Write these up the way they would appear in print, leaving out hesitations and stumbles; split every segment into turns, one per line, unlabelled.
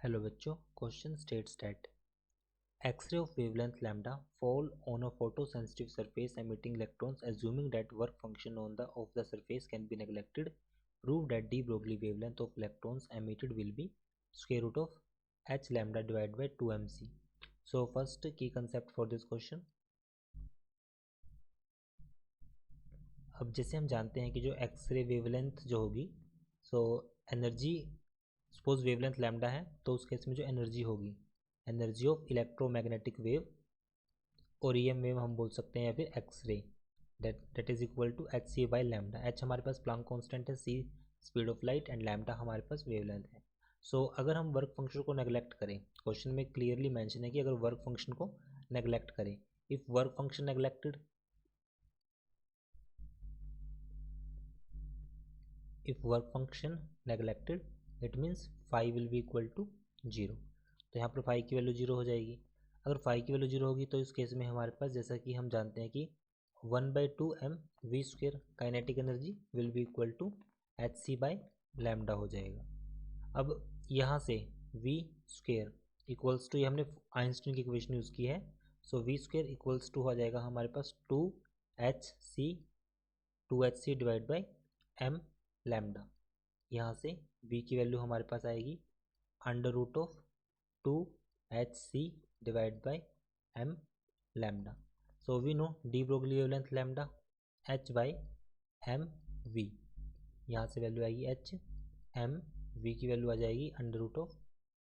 Hello बच्चों, question states that X-ray of wavelength lambda fall on a photosensitive surface emitting electrons. Assuming that work function of the surface can be neglected, prove that de Broglie wavelength of electrons emitted will be square root of h lambda divided by 2mc. So first key concept for this question. अब जैसे हम जानते हैं कि जो x ray wavelength जो होगी, so energy, suppose wavelength lambda है तो उस केस में जो एनर्जी होगी, एनर्जी ऑफ इलेक्ट्रोमैग्नेटिक वेव और ईएम वेव हम बोल सकते हैं, या फिर x-ray, that is equal to H C by lambda. H हमारे पास प्लांक कांस्टेंट है, C speed of light and lambda हमारे पास वेवलेंथ है. सो अगर हम वर्क फंक्शन को नेग्लेक्ट करें, क्वेश्चन में क्लियरली मेंशन है कि अगर वर्क फंक्शन को नेग्लेक्ट करें, if work function neglected, if work function neglected it means phi will be equal to 0. तो यहाँ पर phi की वैल्यू 0 हो जाएगी. अगर phi की वैल्यू 0 होगी तो इस केस में हमारे पास, जैसा कि हम जानते हैं कि 1/2m v square kinetic energy will be equal to H C by lambda हो जाएगा. अब यहाँ से v स्क्वेयर इक्वल्स टू, ये हमने आइंस्टीन की इक्वेशन यूज़ की है, so v square equals to हो जाएगा हमारे पास 2hc divide by m lambda. यहाँ से v की वैल्यू हमारे पास आएगी under root of 2hc divide by m lambda. So we know de Broglie wavelength lambda h by m v. यहाँ से वैल्यू आएगी h, m v की वैल्यू आ जाएगी under root of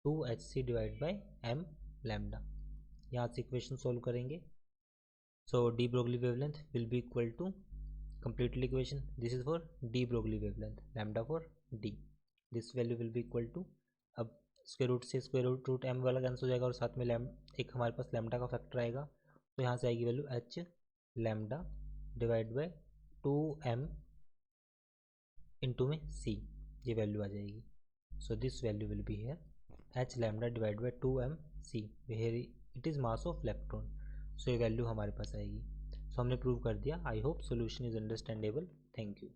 2hc divide by m lambda. यहाँ से equation solve करेंगे. So de Broglie wavelength will be equal to, completely equation, this is for de Broglie wavelength, lambda for d, this value will be equal to, अब square root से square root m वाला cancel हो जाएगा और साथ में एक हमारे पास लैम्डा का फैक्टर आएगा, तो यहाँ से आएगी value h lambda divide by 2m into में c, ये वैल्यू आ जाएगी. So this value will be here h lambda divide by 2m c, where it is mass of electron. So ये वैल्यू हमारे पास आएगी. सो हमने प्रूव कर दिया. I hope solution is understandable. Thank you.